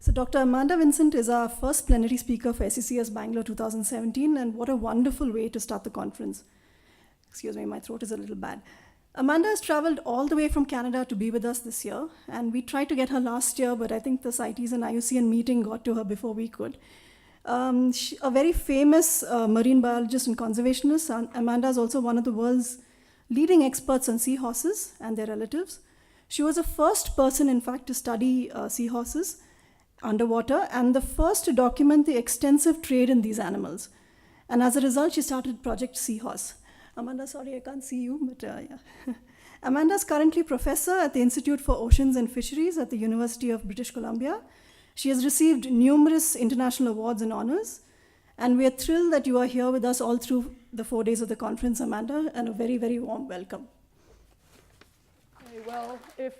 So Dr. Amanda Vincent is our first plenary speaker for SCCS Bangalore 2017, and what a wonderful way to start the conference. Excuse me, my throat is a little bad. Amanda has traveled all the way from Canada to be with us this year, and we tried to get her last year, but I think the CITES and IUCN meeting got to her before we could. A very famous marine biologist and conservationist, Amanda is also one of the world's leading experts on seahorses and their relatives. She was the first person, in fact, to study seahorses underwater and the first to document the extensive trade in these animals. And as a result, she started Project Seahorse. Amanda, sorry, I can't see you, but yeah. Amanda is currently professor at the Institute for Oceans and Fisheries at the University of British Columbia. She has received numerous international awards and honors, and we are thrilled that you are here with us all through the 4 days of the conference, Amanda, and a very, very warm welcome. Well, if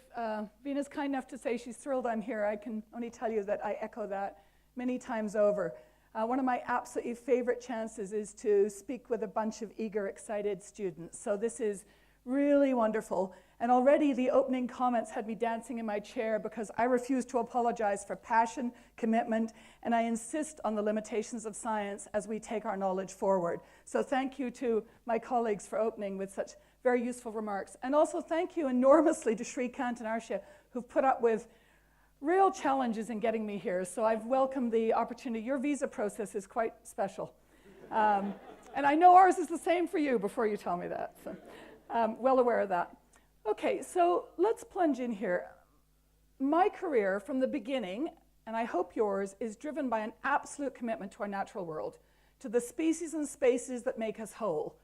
Vina's kind enough to say she's thrilled I'm here, I can only tell you that I echo that many times over. One of my absolutely favorite chances is to speak with a bunch of eager, excited students. So this is really wonderful. And already the opening comments had me dancing in my chair because I refuse to apologize for passion, commitment, and I insist on the limitations of science as we take our knowledge forward. So thank you to my colleagues for opening with such very useful remarks. And also thank you enormously to Shrikant and Arsha, who've put up with real challenges in getting me here. So I've welcomed the opportunity. Your visa process is quite special. And I know ours is the same for you before you tell me that. So well aware of that. Okay, so let's plunge in here. My career from the beginning, and I hope yours, is driven by an absolute commitment to our natural world, to the species and spaces that make us whole.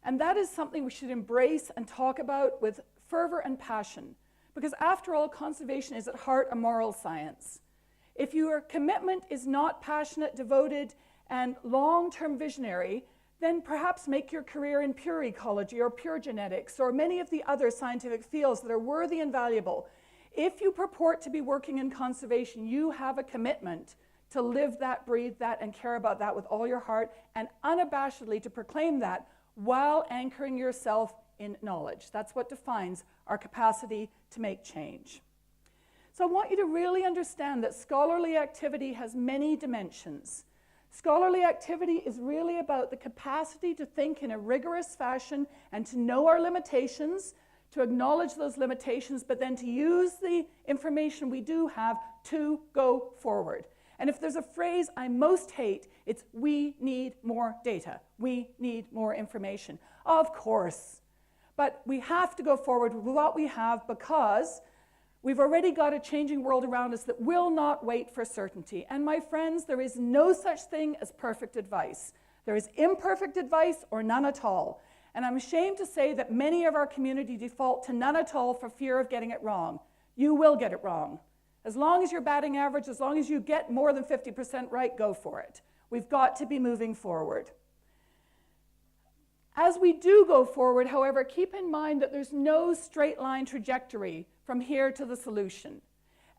And that is something we should embrace and talk about with fervor and passion, because after all, conservation is at heart a moral science. If your commitment is not passionate, devoted, and long-term visionary, then perhaps make your career in pure ecology or pure genetics or many of the other scientific fields that are worthy and valuable. If you purport to be working in conservation, you have a commitment to live that, breathe that, and care about that with all your heart, and unabashedly to proclaim that while anchoring yourself in knowledge. That's what defines our capacity to make change. So I want you to really understand that scholarly activity has many dimensions. Scholarly activity is really about the capacity to think in a rigorous fashion and to know our limitations, to acknowledge those limitations, but then to use the information we do have to go forward. And if there's a phrase I most hate, it's we need more data. We need more information. Of course. But we have to go forward with what we have because we've already got a changing world around us that will not wait for certainty. And my friends, there is no such thing as perfect advice. There is imperfect advice or none at all. And I'm ashamed to say that many of our community default to none at all for fear of getting it wrong. You will get it wrong. As long as you're batting average, as long as you get more than 50% right, go for it. We've got to be moving forward. As we do go forward, however, keep in mind that there's no straight line trajectory from here to the solution.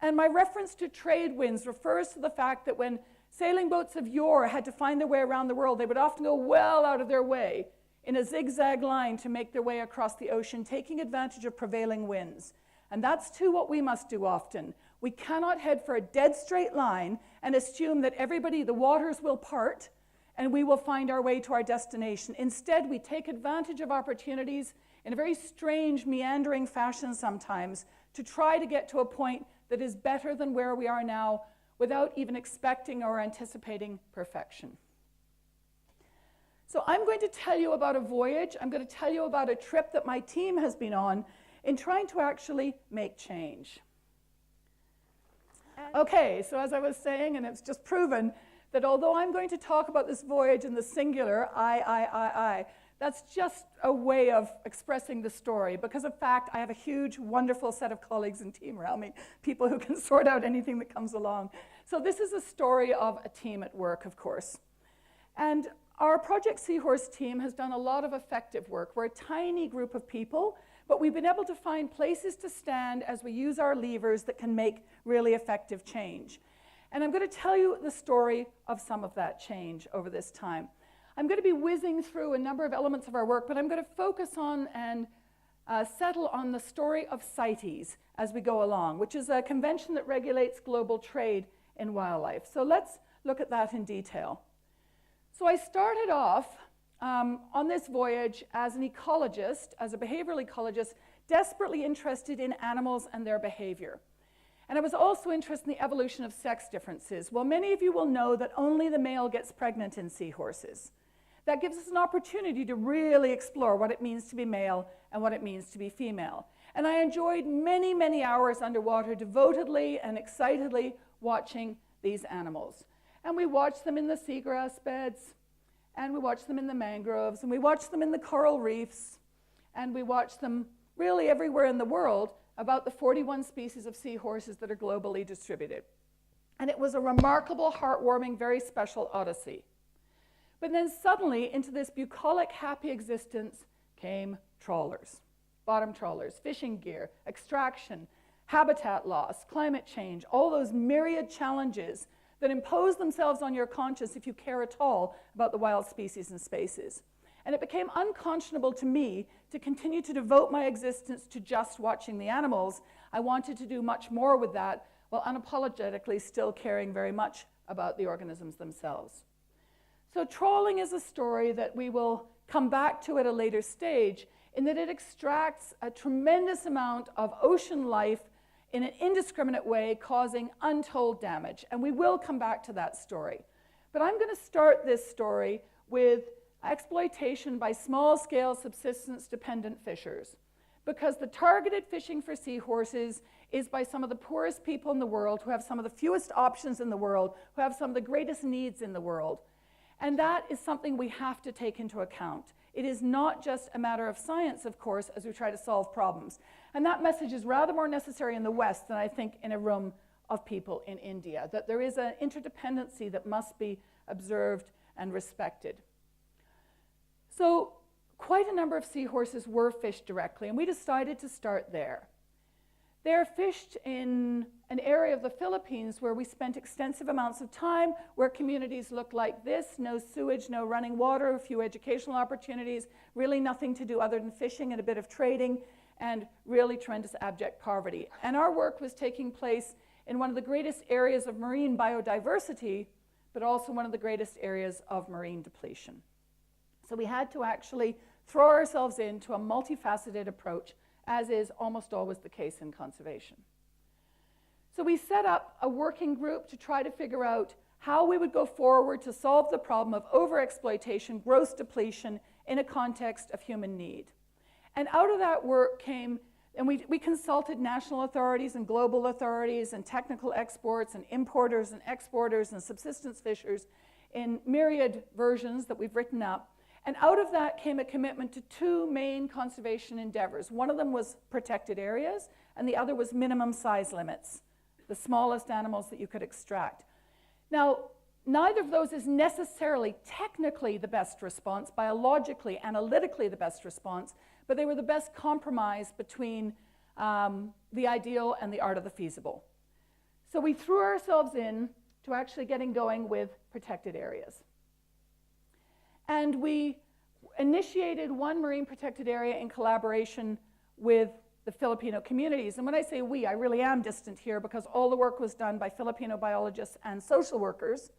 And my reference to trade winds refers to the fact that when sailing boats of yore had to find their way around the world, they would often go well out of their way in a zigzag line to make their way across the ocean, taking advantage of prevailing winds. And that's too what we must do often. We cannot head for a dead straight line and assume that the waters will part and we will find our way to our destination. Instead, we take advantage of opportunities in a very strange, meandering fashion sometimes to try to get to a point that is better than where we are now without even expecting or anticipating perfection. So I'm going to tell you about a voyage. I'm going to tell you about a trip that my team has been on in trying to actually make change. Okay, so as I was saying, and it's just proven, that although I'm going to talk about this voyage in the singular, I, that's just a way of expressing the story. Because of fact, I have a huge, wonderful set of colleagues and team around me, people who can sort out anything that comes along. So this is a story of a team at work, of course. And our Project Seahorse team has done a lot of effective work. We're a tiny group of people, but we've been able to find places to stand as we use our levers that can make really effective change. And I'm going to tell you the story of some of that change over this time. I'm going to be whizzing through a number of elements of our work, but I'm going to focus on and settle on the story of CITES as we go along, which is a convention that regulates global trade in wildlife. So let's look at that in detail. So I started off on this voyage as an ecologist, as a behavioral ecologist, desperately interested in animals and their behavior. And I was also interested in the evolution of sex differences. Well, many of you will know that only the male gets pregnant in seahorses. That gives us an opportunity to really explore what it means to be male and what it means to be female. And I enjoyed many, many hours underwater devotedly and excitedly watching these animals. And we watched them in the seagrass beds, and we watched them in the mangroves, and we watched them in the coral reefs, and we watched them really everywhere in the world, about the 41 species of seahorses that are globally distributed. And it was a remarkable, heartwarming, very special odyssey. But then suddenly, into this bucolic, happy existence came trawlers, bottom trawlers, fishing gear, extraction, habitat loss, climate change, all those myriad challenges that impose themselves on your conscience if you care at all about the wild species and spaces. And it became unconscionable to me to continue to devote my existence to just watching the animals. I wanted to do much more with that, while unapologetically still caring very much about the organisms themselves. So trawling is a story that we will come back to at a later stage, in that it extracts a tremendous amount of ocean life in an indiscriminate way, causing untold damage. And we will come back to that story. But I'm going to start this story with exploitation by small-scale subsistence-dependent fishers, because the targeted fishing for seahorses is by some of the poorest people in the world, who have some of the fewest options in the world, who have some of the greatest needs in the world. And that is something we have to take into account. It is not just a matter of science, of course, as we try to solve problems. And that message is rather more necessary in the West than I think in a room of people in India, that there is an interdependency that must be observed and respected. So quite a number of seahorses were fished directly, and we decided to start there. They're fished in an area of the Philippines where we spent extensive amounts of time, where communities look like this: no sewage, no running water, a few educational opportunities, really nothing to do other than fishing and a bit of trading, and really tremendous abject poverty. And our work was taking place in one of the greatest areas of marine biodiversity, but also one of the greatest areas of marine depletion. So we had to actually throw ourselves into a multifaceted approach, as is almost always the case in conservation. So we set up a working group to try to figure out how we would go forward to solve the problem of overexploitation, gross depletion in a context of human need. And out of that work came, and we consulted national authorities and global authorities and technical exports and importers and exporters and subsistence fishers in myriad versions that we've written up. And out of that came a commitment to two main conservation endeavors. One of them was protected areas, and the other was minimum size limits, the smallest animals that you could extract. Now, neither of those is necessarily technically the best response, biologically, analytically the best response, but they were the best compromise between the ideal and the art of the feasible. So we threw ourselves in to actually getting going with protected areas. And we initiated one marine protected area in collaboration with the Filipino communities. And when I say we, I really am distant here, because all the work was done by Filipino biologists and social workers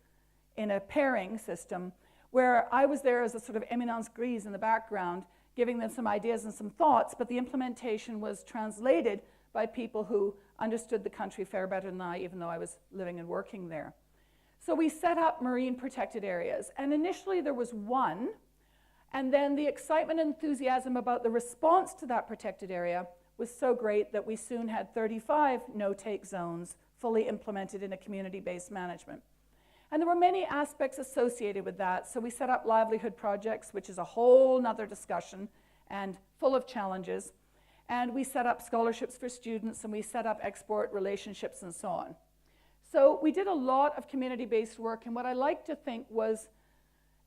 in a pairing system, where I was there as a sort of eminence grise in the background, giving them some ideas and some thoughts, but the implementation was translated by people who understood the country far better than I, even though I was living and working there. So we set up marine protected areas, and initially there was one, and then the excitement and enthusiasm about the response to that protected area was so great that we soon had 35 no-take zones fully implemented in a community-based management. And there were many aspects associated with that, so we set up livelihood projects, which is a whole nother discussion and full of challenges, and we set up scholarships for students, and we set up export relationships and so on. So we did a lot of community-based work, and what I like to think was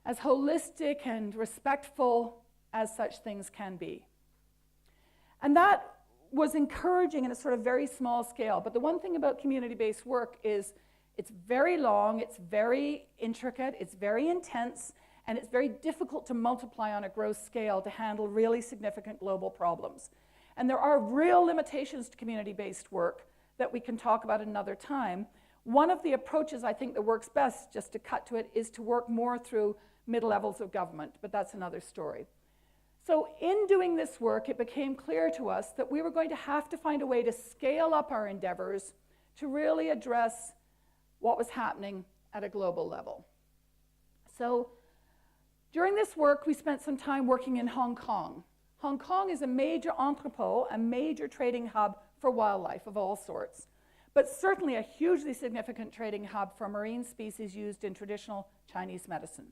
as holistic and respectful as such things can be. And that was encouraging in a sort of very small scale. But the one thing about community-based work is it's very long, it's very intricate, it's very intense, and it's very difficult to multiply on a gross scale to handle really significant global problems. And there are real limitations to community-based work that we can talk about another time. One of the approaches I think that works best, just to cut to it, is to work more through mid-levels of government, but that's another story. So in doing this work, it became clear to us that we were going to have to find a way to scale up our endeavors to really address what was happening at a global level. So during this work, we spent some time working in Hong Kong. Hong Kong is a major entrepot, a major trading hub for wildlife of all sorts, but certainly a hugely significant trading hub for marine species used in traditional Chinese medicine.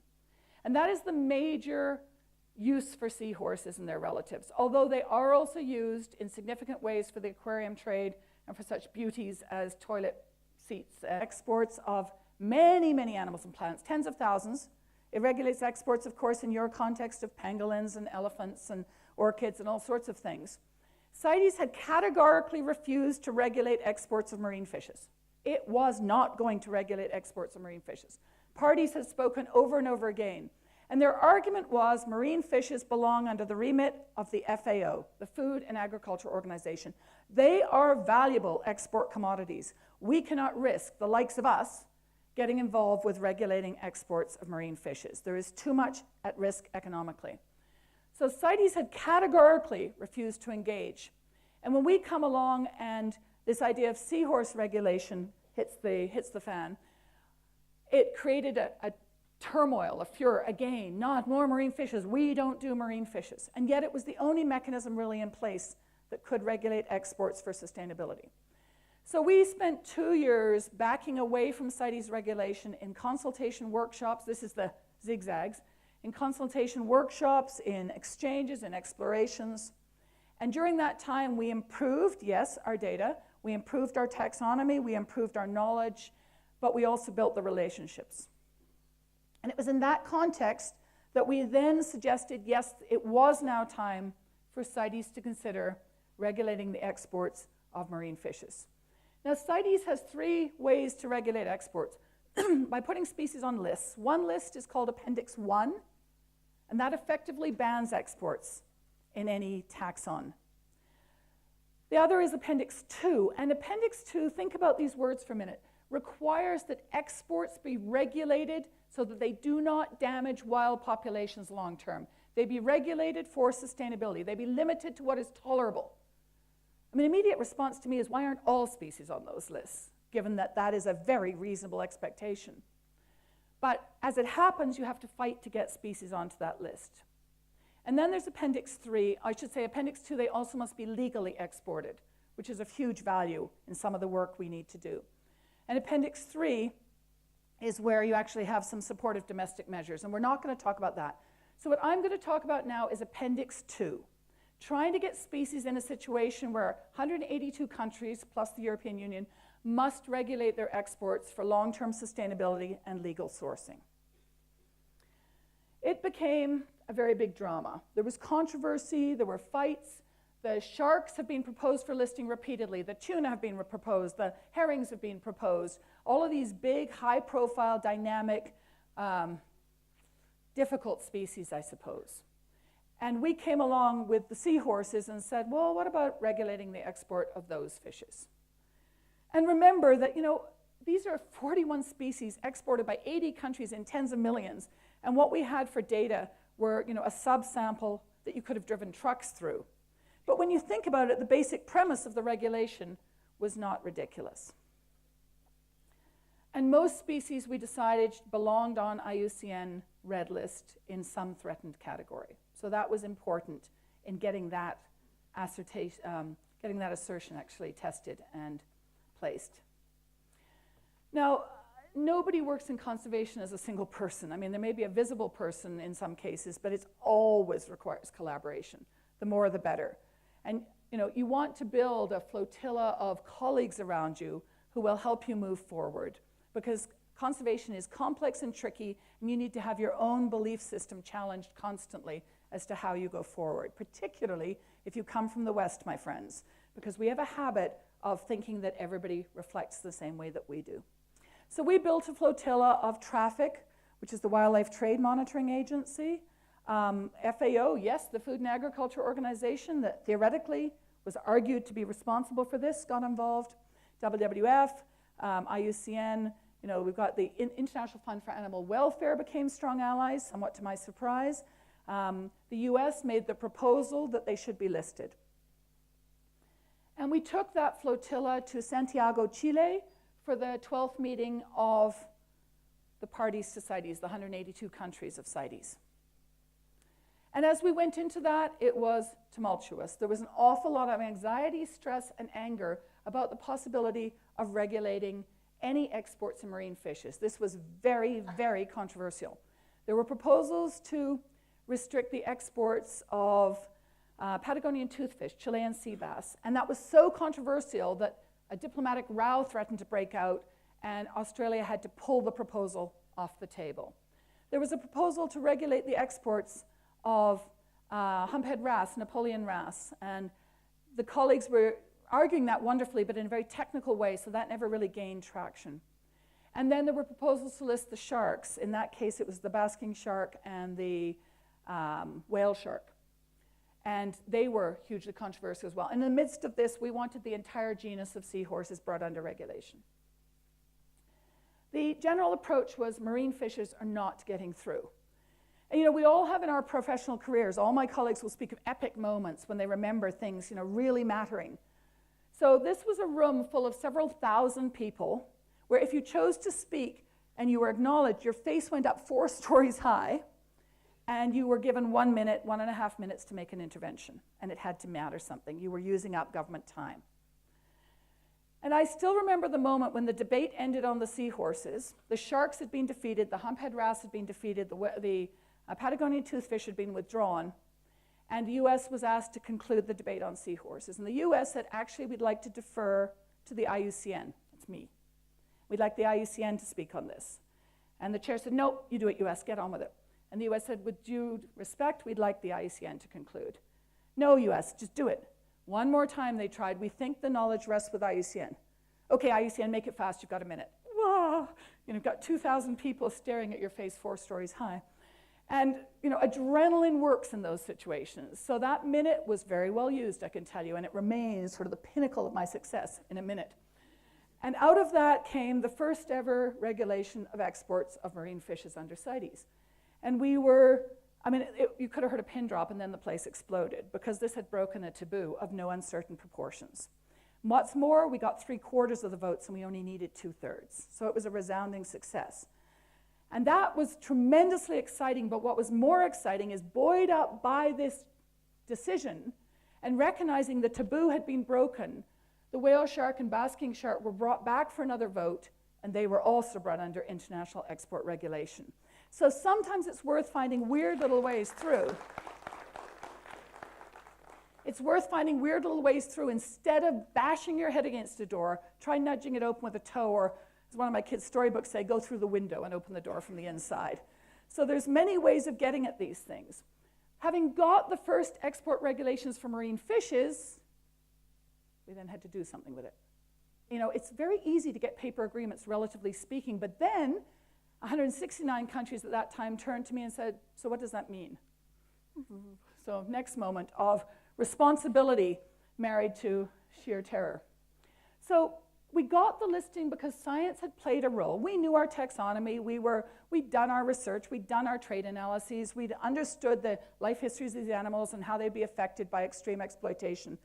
And that is the major use for seahorses and their relatives, although they are also used in significant ways for the aquarium trade and for such beauties as toilet seats. Exports of many, many animals and plants, tens of thousands. It regulates exports, of course, in your context of pangolins and elephants and orchids and all sorts of things. CITES had categorically refused to regulate exports of marine fishes. It was not going to regulate exports of marine fishes. Parties had spoken over and over again. And their argument was marine fishes belong under the remit of the FAO, the Food and Agriculture Organization. They are valuable export commodities. We cannot risk the likes of us getting involved with regulating exports of marine fishes. There is too much at risk economically. So CITES had categorically refused to engage. And when we come along and this idea of seahorse regulation hits the fan, it created a turmoil, a furor. Again, not more marine fishes. We don't do marine fishes. And yet it was the only mechanism really in place that could regulate exports for sustainability. So we spent 2 years backing away from CITES regulation in consultation workshops. This is the zigzags. In consultation workshops, in exchanges, in explorations. And during that time, we improved, yes, our data. We improved our taxonomy. We improved our knowledge. But we also built the relationships. And it was in that context that we then suggested, yes, it was now time for CITES to consider regulating the exports of marine fishes. Now, CITES has 3 ways to regulate exports by putting species on lists. One list is called Appendix 1, and that effectively bans exports in any taxon. The other is Appendix 2, and Appendix 2, think about these words for a minute, requires that exports be regulated so that they do not damage wild populations long term. They be regulated for sustainability. They be limited to what is tolerable. I mean, immediate response to me is, why aren't all species on those lists, given that that is a very reasonable expectation? But as it happens, you have to fight to get species onto that list. And then there's Appendix 3. I should say Appendix 2, they also must be legally exported, which is of huge value in some of the work we need to do. And Appendix 3 is where you actually have some supportive domestic measures, and we're not going to talk about that. So what I'm going to talk about now is Appendix 2, trying to get species in a situation where 182 countries, plus the European Union, must regulate their exports for long-term sustainability and legal sourcing. It became a very big drama. There was controversy, there were fights. The sharks have been proposed for listing repeatedly. The tuna have been proposed. The herrings have been proposed. All of these big, high-profile, dynamic, difficult species, I suppose. And we came along with the seahorses and said, well, what about regulating the export of those fishes? And remember that, these are 41 species exported by 80 countries in tens of millions. And what we had for data were, a subsample that you could have driven trucks through. But when you think about it, the basic premise of the regulation was not ridiculous. And most species, we decided, belonged on IUCN Red List in some threatened category. So that was important in getting that assertion actually tested and placed. Now, nobody works in conservation as a single person. I mean, there may be a visible person in some cases, but it always requires collaboration. The more, the better. And you want to build a flotilla of colleagues around you who will help you move forward, because conservation is complex and tricky, and you need to have your own belief system challenged constantly as to how you go forward, particularly if you come from the West, my friends, because we have a habit of thinking that everybody reflects the same way that we do. So we built a flotilla of traffic, which is the Wildlife Trade Monitoring Agency, FAO, yes, the Food and Agriculture Organization that theoretically was argued to be responsible for this, got involved, WWF, IUCN, we've got the International Fund for Animal Welfare became strong allies, somewhat to my surprise. The US made the proposal that they should be listed. And we took that flotilla to Santiago, Chile, for the 12th meeting of the parties to CITES, the 182 countries of CITES. And as we went into that, it was tumultuous. There was an awful lot of anxiety, stress, and anger about the possibility of regulating any exports of marine fishes. This was very, very controversial. There were proposals to restrict the exports of Patagonian toothfish, Chilean sea bass, and that was so controversial that a diplomatic row threatened to break out, and Australia had to pull the proposal off the table. There was a proposal to regulate the exports of humphead wrasse, Napoleon wrasse, and the colleagues were arguing that wonderfully, but in a very technical way, so that never really gained traction. And then there were proposals to list the sharks. In that case, it was the basking shark and the whale shark. And they were hugely controversial as well. In the midst of this, we wanted the entire genus of seahorses brought under regulation. The general approach was marine fishes are not getting through. And, we all have in our professional careers, all my colleagues will speak of epic moments when they remember things, really mattering. So this was a room full of several thousand people where if you chose to speak and you were acknowledged, your face went up 4 stories high, and you were given 1 minute, 1.5 minutes to make an intervention, and it had to matter something. You were using up government time. And I still remember the moment when the debate ended on the seahorses. The sharks had been defeated, the humphead wrasse had been defeated, the Patagonian toothfish had been withdrawn, and the US was asked to conclude the debate on seahorses. And the US said, actually, we'd like to defer to the IUCN. That's me. We'd like the IUCN to speak on this. And the chair said, nope, you do it, US, get on with it. And the US said, with due respect, we'd like the IUCN to conclude. No, US, just do it. One more time they tried. We think the knowledge rests with IUCN. Okay, IUCN, make it fast, you've got a minute. Whoa. You've got 2,000 people staring at your face 4 stories high. And adrenaline works in those situations. So that minute was very well used, I can tell you, and it remains sort of the pinnacle of my success in a minute. And out of that came the first ever regulation of exports of marine fishes under CITES. And we were, you could have heard a pin drop and then the place exploded because this had broken a taboo of no uncertain proportions. What's more, we got 3/4 of the votes and we only needed 2/3. So it was a resounding success. And that was tremendously exciting, but what was more exciting is buoyed up by this decision and recognizing the taboo had been broken, the whale shark and basking shark were brought back for another vote, and they were also brought under international export regulation. So sometimes it's worth finding weird little ways through. It's worth finding weird little ways through. Instead of bashing your head against a door, try nudging it open with a toe, or as one of my kids' storybooks say, go through the window and open the door from the inside. So there's many ways of getting at these things. Having got the first export regulations for marine fishes, we then had to do something with it. It's very easy to get paper agreements, relatively speaking, but then 169 countries at that time turned to me and said, so what does that mean? So next moment of responsibility married to sheer terror. So we got the listing because science had played a role. We knew our taxonomy, we'd done our research, we'd done our trade analyses, we'd understood the life histories of these animals and how they'd be affected by extreme exploitation.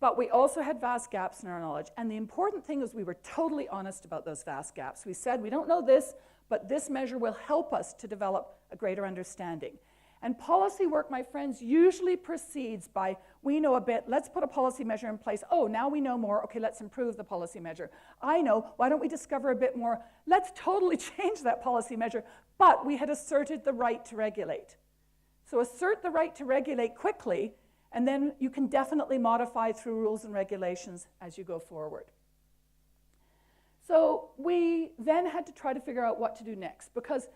But we also had vast gaps in our knowledge. And the important thing is we were totally honest about those vast gaps. We said, we don't know this, but this measure will help us to develop a greater understanding. And policy work, my friends, usually proceeds by, we know a bit, let's put a policy measure in place. Oh, now we know more, okay, let's improve the policy measure. I know, why don't we discover a bit more? Let's totally change that policy measure. But we had asserted the right to regulate. So assert the right to regulate quickly, and then you can definitely modify through rules and regulations as you go forward. So we then had to try to figure out what to do next, because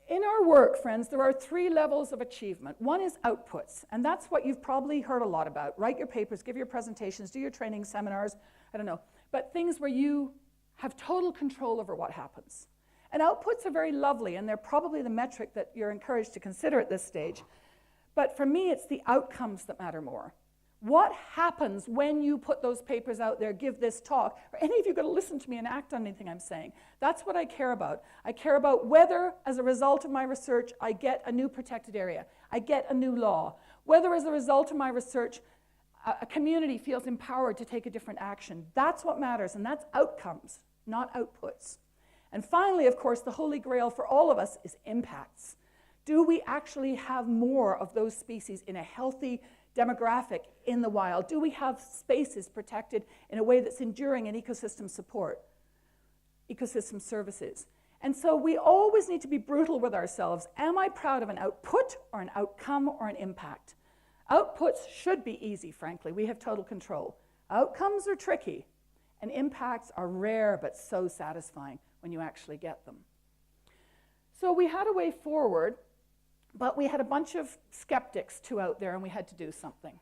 in our work, friends, there are 3 levels of achievement. One is outputs, and that's what you've probably heard a lot about. Write your papers, give your presentations, do your training seminars, I don't know, but things where you have total control over what happens. And outputs are very lovely, and they're probably the metric that you're encouraged to consider at this stage. But for me, it's the outcomes that matter more. What happens when you put those papers out there, give this talk? Are any of you going to listen to me and act on anything I'm saying? That's what I care about. I care about whether, as a result of my research, I get a new protected area, I get a new law. Whether, as a result of my research, a community feels empowered to take a different action. That's what matters, and that's outcomes, not outputs. And finally, of course, the holy grail for all of us is impacts. Do we actually have more of those species in a healthy demographic in the wild? Do we have spaces protected in a way that's enduring in ecosystem support, ecosystem services? And so we always need to be brutal with ourselves. Am I proud of an output or an outcome or an impact? Outputs should be easy, frankly. We have total control. Outcomes are tricky, and impacts are rare but so satisfying when you actually get them. So we had a way forward, but we had a bunch of skeptics too out there, and we had to do something.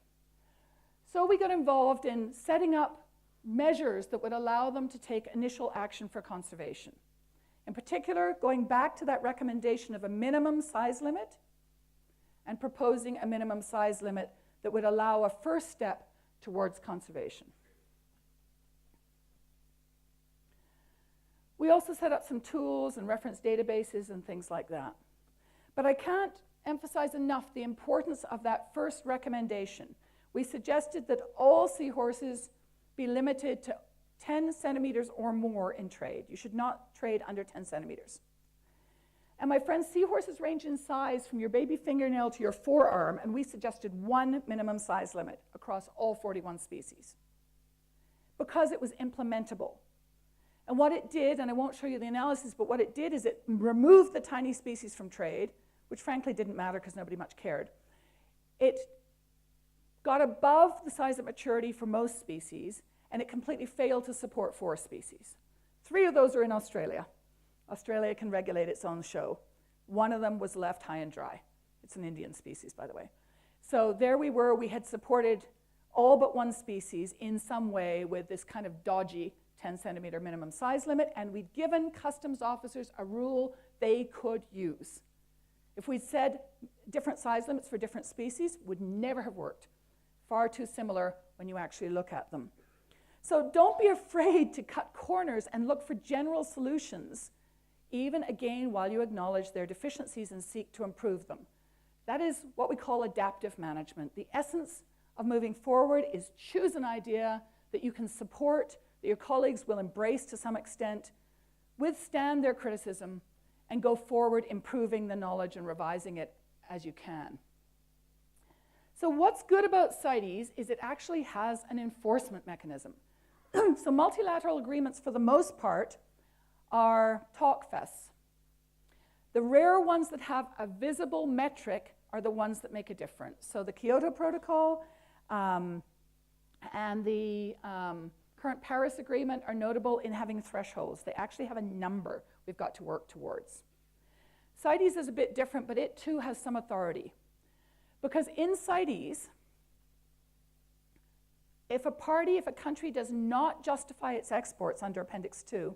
So we got involved in setting up measures that would allow them to take initial action for conservation. In particular, going back to that recommendation of a minimum size limit and proposing a minimum size limit that would allow a first step towards conservation. We also set up some tools and reference databases and things like that. But I can't emphasize enough the importance of that first recommendation. We suggested that all seahorses be limited to 10 centimeters or more in trade. You should not trade under 10 centimeters. And my friends, seahorses range in size from your baby fingernail to your forearm, and we suggested one minimum size limit across all 41 species because it was implementable. And what it did, and I won't show you the analysis, but what it did is it removed the tiny species from trade, which frankly didn't matter because nobody much cared. It got above the size of maturity for most species, and it completely failed to support 4 species. 3 of those are in Australia. Australia can regulate its own show. One of them was left high and dry. It's an Indian species, by the way. So there we were. We had supported all but one species in some way with this kind of dodgy 10 centimeter minimum size limit, and we'd given customs officers a rule they could use. If we'd said different size limits for different species, would never have worked. Far too similar when you actually look at them. So don't be afraid to cut corners and look for general solutions, even again while you acknowledge their deficiencies and seek to improve them. That is what we call adaptive management. The essence of moving forward is choose an idea that you can support, that your colleagues will embrace to some extent, withstand their criticism, and go forward improving the knowledge and revising it as you can. So what's good about CITES is it actually has an enforcement mechanism. So multilateral agreements, for the most part, are talk fests. The rare ones that have a visible metric are the ones that make a difference. So the Kyoto Protocol and the current Paris Agreement are notable in having thresholds. They actually have a number we've got to work towards. CITES is a bit different, but it too has some authority. Because in CITES, if a country does not justify its exports under Appendix 2,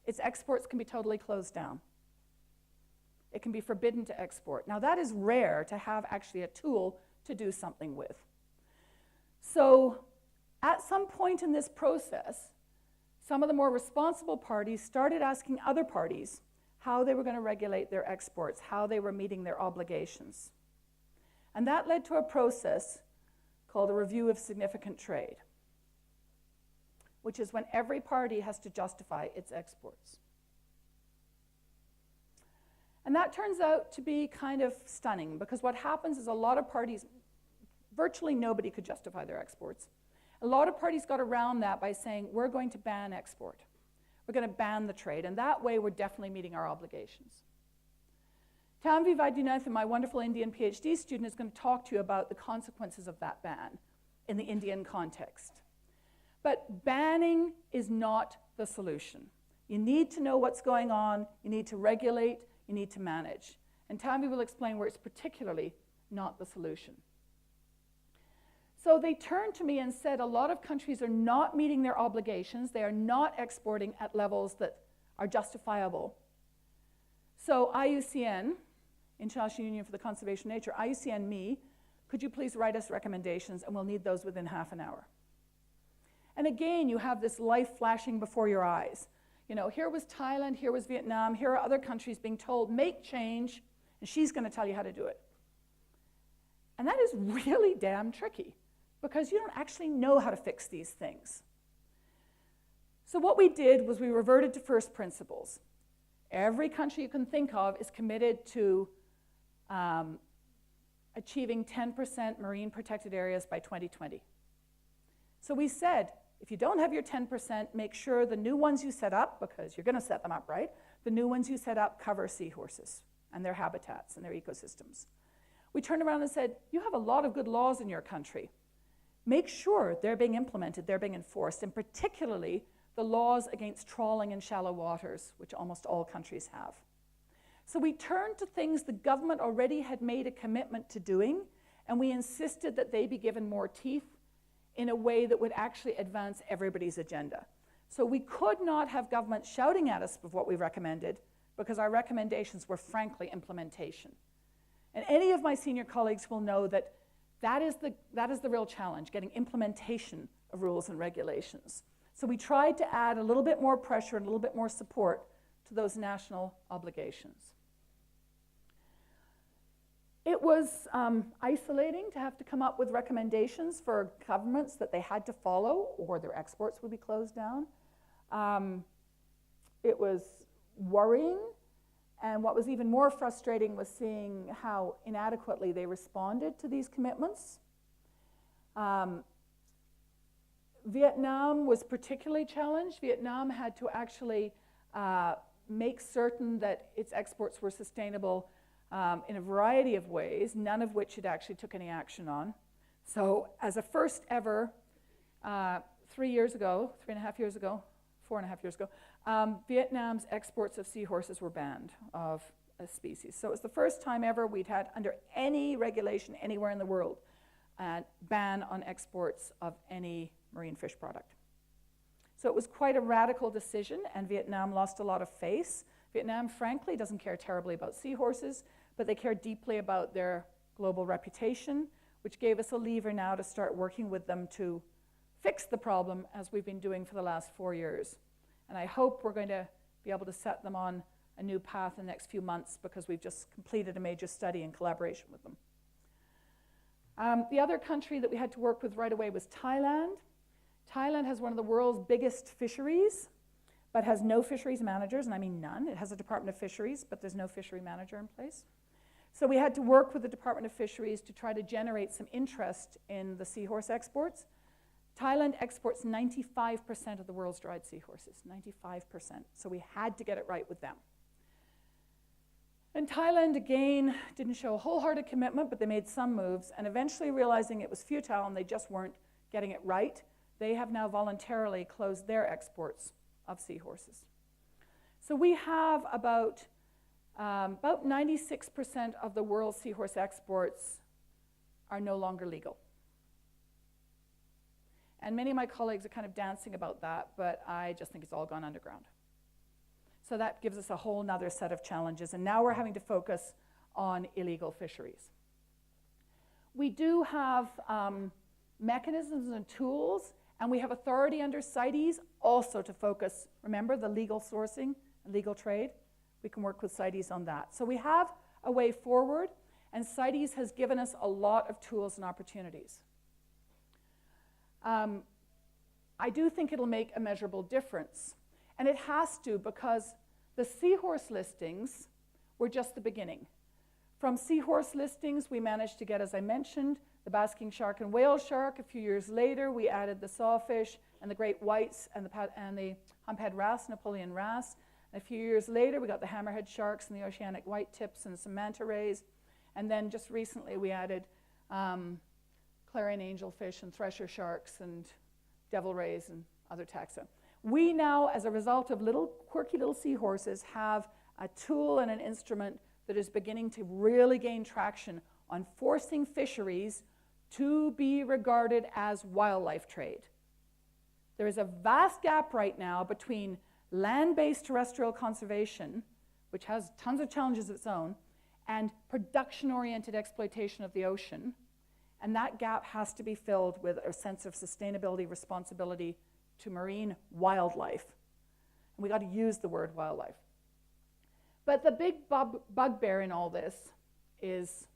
its exports can be totally closed down. It can be forbidden to export. Now that is rare to have actually a tool to do something with. So at some point in this process, some of the more responsible parties started asking other parties how they were going to regulate their exports, how they were meeting their obligations. And that led to a process called a review of significant trade, which is when every party has to justify its exports. And that turns out to be kind of stunning, because what happens is a lot of parties, virtually nobody could justify their exports. A lot of parties got around that by saying, we're going to ban export. We're going to ban the trade, and that way we're definitely meeting our obligations. Tanvi Vaidyanathan, my wonderful Indian PhD student, is going to talk to you about the consequences of that ban in the Indian context. But banning is not the solution. You need to know what's going on, you need to regulate, you need to manage. And Tanvi will explain where it's particularly not the solution. So they turned to me and said a lot of countries are not meeting their obligations, they are not exporting at levels that are justifiable. So IUCN, International Union for the Conservation of Nature, IUCN-ME, Could you please write us recommendations, and we'll need those within half an hour. And again, you have this life flashing before your eyes. You know, here was Thailand, here was Vietnam, here are other countries being told, make change, and she's going to tell you how to do it. And that is really damn tricky, because you don't actually know how to fix these things. So what we did was we reverted to first principles. Every country you can think of is committed to achieving 10% marine protected areas by 2020. So we said, if you don't have your 10%, make sure the new ones you set up, because you're going to set them up, right? The new ones you set up cover seahorses and their habitats and their ecosystems. We turned around and said, you have a lot of good laws in your country. Make sure they're being implemented, they're being enforced, and particularly the laws against trawling in shallow waters, which almost all countries have. So we turned to things the government already had made a commitment to doing, and we insisted that they be given more teeth in a way that would actually advance everybody's agenda. So we could not have government shouting at us with what we recommended, because our recommendations were frankly implementation. And any of my senior colleagues will know that that is the real challenge, getting implementation of rules and regulations. So we tried to add a little bit more pressure and a little bit more support to those national obligations. It was isolating to have to come up with recommendations for governments that they had to follow or their exports would be closed down. It was worrying, and what was even more frustrating was seeing how inadequately they responded to these commitments. Vietnam was particularly challenged. Vietnam had to actually make certain that its exports were sustainable in a variety of ways, none of which it actually took any action on. So as a first ever, 4.5 years ago, Vietnam's exports of seahorses were banned of a species. So it was the first time ever we'd had, under any regulation anywhere in the world, a ban on exports of any marine fish product. So it was quite a radical decision, and Vietnam lost a lot of face. Vietnam, frankly, doesn't care terribly about seahorses, but they care deeply about their global reputation, which gave us a lever now to start working with them to fix the problem, as we've been doing for the last 4 years. And I hope we're going to be able to set them on a new path in the next few months, because we've just completed a major study in collaboration with them. The other country that we had to work with right away was Thailand. Thailand has one of the world's biggest fisheries, but has no fisheries managers, and I mean none. It has a Department of Fisheries, but there's no fishery manager in place. So we had to work with the Department of Fisheries to try to generate some interest in the seahorse exports. Thailand exports 95% of the world's dried seahorses, 95%. So we had to get it right with them. And Thailand, again, didn't show a wholehearted commitment, but they made some moves, and eventually realizing it was futile and they just weren't getting it right, they have now voluntarily closed their exports of seahorses. So we have about 96% of the world's seahorse exports are no longer legal. And many of my colleagues are kind of dancing about that, but I just think it's all gone underground. So that gives us a whole nother set of challenges, and now we're having to focus on illegal fisheries. We do have mechanisms and tools, and we have authority under CITES also to focus, remember, the legal sourcing and legal trade. We can work with CITES on that. So we have a way forward, and CITES has given us a lot of tools and opportunities. I do think it'll make a measurable difference. And it has to, because the seahorse listings were just the beginning. From seahorse listings, we managed to get, as I mentioned, the basking shark and whale shark. A few years later, we added the sawfish and the great whites and the humphead wrasse, Napoleon wrasse. And a few years later, we got the hammerhead sharks and the oceanic white tips and some manta rays. And then just recently, we added clarion angelfish and thresher sharks and devil rays and other taxa. We now, as a result of quirky little seahorses, have a tool and an instrument that is beginning to really gain traction on forcing fisheries to be regarded as wildlife trade. There is a vast gap right now between land-based terrestrial conservation, which has tons of challenges of its own, and production-oriented exploitation of the ocean. And that gap has to be filled with a sense of sustainability, responsibility to marine wildlife. And we got to use the word wildlife. But the big bugbear in all this is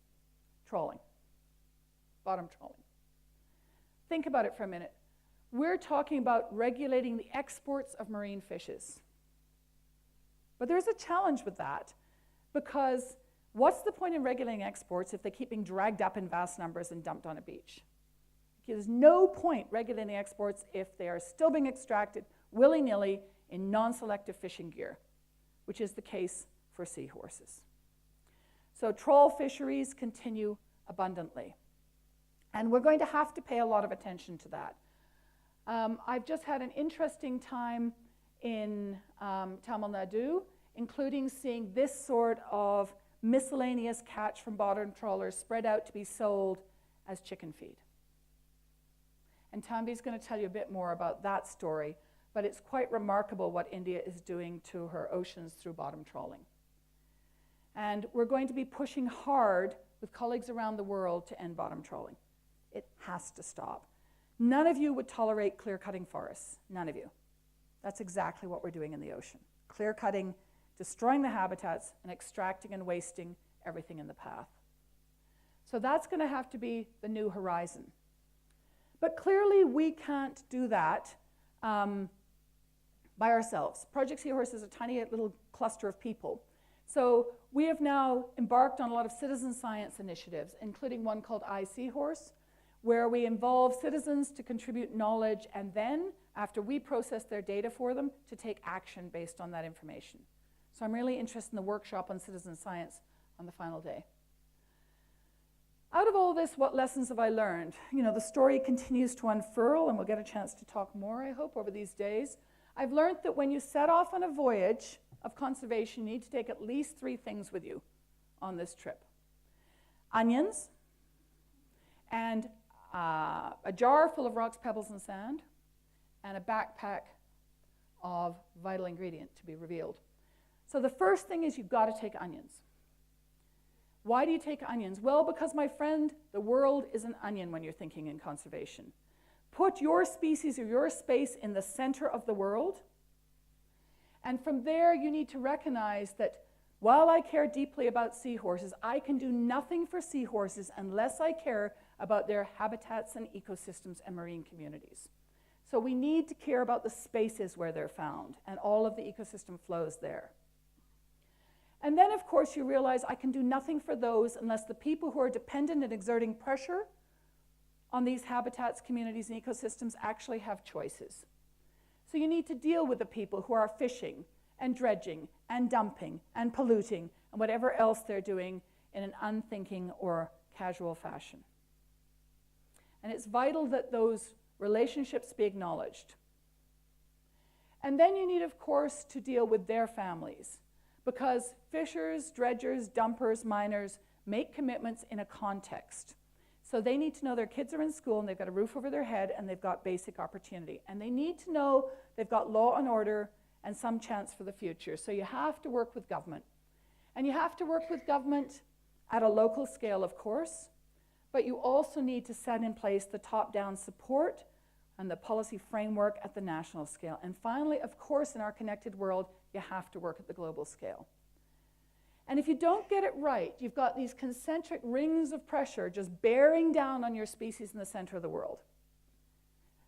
trawling, bottom trawling. Think about it for a minute. We're talking about regulating the exports of marine fishes. But there's a challenge with that, because what's the point in regulating exports if they keep being dragged up in vast numbers and dumped on a beach? There's no point regulating exports if they are still being extracted willy-nilly in non-selective fishing gear, which is the case for seahorses. So trawl fisheries continue abundantly. And we're going to have to pay a lot of attention to that. I've just had an interesting time in Tamil Nadu, including seeing this sort of miscellaneous catch from bottom trawlers spread out to be sold as chicken feed. And Tambi's going to tell you a bit more about that story, but it's quite remarkable what India is doing to her oceans through bottom trawling. And we're going to be pushing hard with colleagues around the world to end bottom trawling. It has to stop. None of you would tolerate clear-cutting forests. None of you. That's exactly what we're doing in the ocean. Clear-cutting, destroying the habitats, and extracting and wasting everything in the path. So that's going to have to be the new horizon. But clearly we can't do that by ourselves. Project Seahorse is a tiny little cluster of people. So we have now embarked on a lot of citizen science initiatives, including one called Seahorse, where we involve citizens to contribute knowledge and then, after we process their data for them, to take action based on that information. So I'm really interested in the workshop on citizen science on the final day. Out of all this, what lessons have I learned? You know, the story continues to unfurl, and we'll get a chance to talk more, I hope, over these days. I've learned that when you set off on a voyage of conservation, you need to take at least 3 things with you on this trip. Onions, and a jar full of rocks, pebbles, and sand, and a backpack of vital ingredient to be revealed. So the first thing is you've got to take onions. Why do you take onions? Well, because, my friend, the world is an onion when you're thinking in conservation. Put your species or your space in the center of the world, and from there you need to recognize that while I care deeply about seahorses, I can do nothing for seahorses unless I care about their habitats and ecosystems and marine communities. So we need to care about the spaces where they're found and all of the ecosystem flows there. And then, of course, you realize I can do nothing for those unless the people who are dependent and exerting pressure on these habitats, communities, and ecosystems actually have choices. So you need to deal with the people who are fishing and dredging and dumping and polluting and whatever else they're doing in an unthinking or casual fashion. And it's vital that those relationships be acknowledged. And then you need, of course, to deal with their families, because fishers, dredgers, dumpers, miners make commitments in a context. So they need to know their kids are in school and they've got a roof over their head and they've got basic opportunity. And they need to know they've got law and order and some chance for the future. So you have to work with government. And you have to work with government at a local scale, of course, but you also need to set in place the top-down support and the policy framework at the national scale. And finally, of course, in our connected world, you have to work at the global scale. And if you don't get it right, you've got these concentric rings of pressure just bearing down on your species in the center of the world.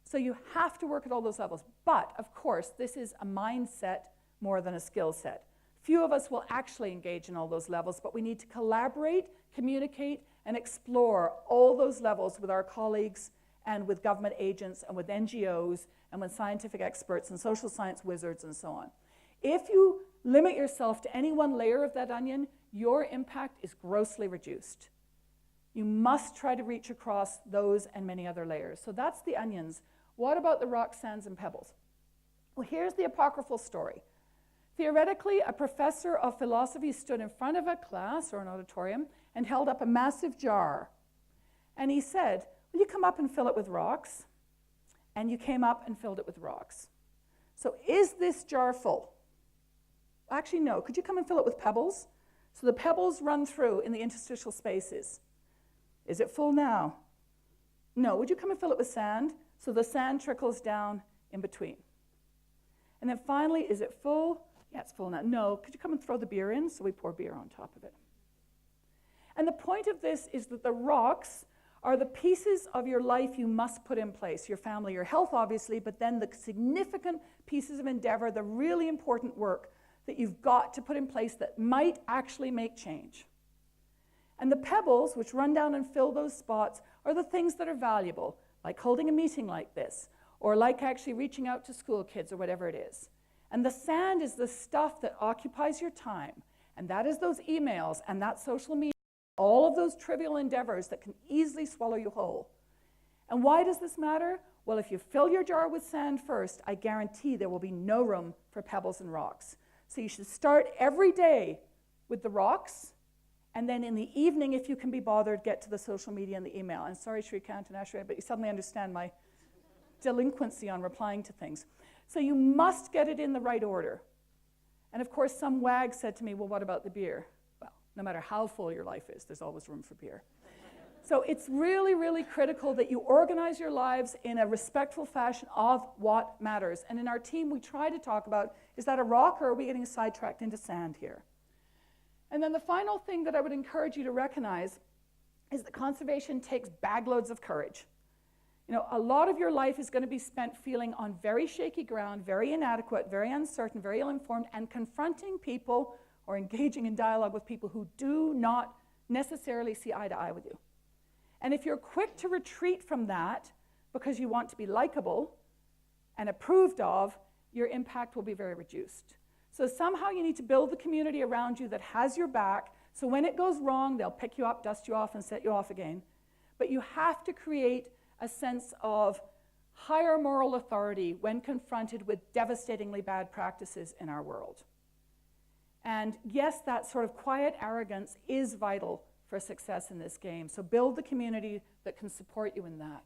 So you have to work at all those levels. But, of course, this is a mindset more than a skill set. Few of us will actually engage in all those levels, but we need to collaborate, communicate, and explore all those levels with our colleagues and with government agents and with NGOs and with scientific experts and social science wizards and so on. If you limit yourself to any one layer of that onion, your impact is grossly reduced. You must try to reach across those and many other layers. So that's the onions. What about the rocks, sands, and pebbles? Well, here's the apocryphal story. Theoretically, a professor of philosophy stood in front of a class or an auditorium and held up a massive jar. And he said, will you come up and fill it with rocks? And you came up and filled it with rocks. So is this jar full? Actually, no. Could you come and fill it with pebbles? So the pebbles run through in the interstitial spaces. Is it full now? No. Would you come and fill it with sand? So the sand trickles down in between. And then finally, is it full? Yeah, it's full now. No. Could you come and throw the beer in? So we pour beer on top of it. And the point of this is that the rocks are the pieces of your life you must put in place. Your family, your health, obviously, but then the significant pieces of endeavor, the really important work that you've got to put in place that might actually make change. And the pebbles, which run down and fill those spots, are the things that are valuable, like holding a meeting like this, or like actually reaching out to school kids, or whatever it is. And the sand is the stuff that occupies your time, and that is those emails and that social media, all of those trivial endeavors that can easily swallow you whole. And why does this matter? Well, if you fill your jar with sand first, I guarantee there will be no room for pebbles and rocks. So you should start every day with the rocks, and then in the evening, if you can be bothered, get to the social media and the email. And sorry, Shrikant and Ashray, but you suddenly understand my delinquency on replying to things. So you must get it in the right order. And of course, some wag said to me, well, what about the beer? Well, no matter how full your life is, there's always room for beer. So it's really, really critical that you organize your lives in a respectful fashion of what matters. And in our team, we try to talk about, is that a rock, or are we getting sidetracked into sand here? And then the final thing that I would encourage you to recognize is that conservation takes bagloads of courage. You know, a lot of your life is going to be spent feeling on very shaky ground, very inadequate, very uncertain, very ill-informed, and confronting people or engaging in dialogue with people who do not necessarily see eye to eye with you. And if you're quick to retreat from that because you want to be likable and approved of, your impact will be very reduced. So somehow you need to build the community around you that has your back, so when it goes wrong, they'll pick you up, dust you off, and set you off again. But you have to create a sense of higher moral authority when confronted with devastatingly bad practices in our world. And yes, that sort of quiet arrogance is vital for success in this game. So build the community that can support you in that.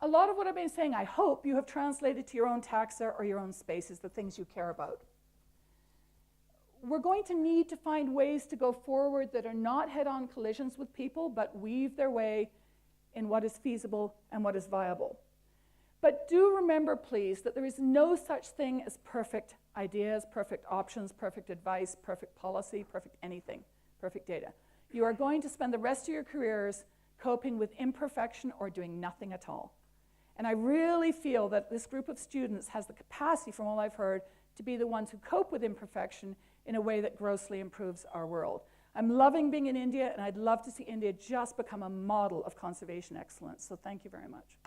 A lot of what I've been saying, I hope you have translated to your own taxa or your own spaces, the things you care about. We're going to need to find ways to go forward that are not head-on collisions with people, but weave their way in what is feasible and what is viable. But do remember, please, that there is no such thing as perfect ideas, perfect options, perfect advice, perfect policy, perfect anything, perfect data. You are going to spend the rest of your careers coping with imperfection or doing nothing at all. And I really feel that this group of students has the capacity, from all I've heard, to be the ones who cope with imperfection in a way that grossly improves our world. I'm loving being in India, and I'd love to see India just become a model of conservation excellence. So thank you very much.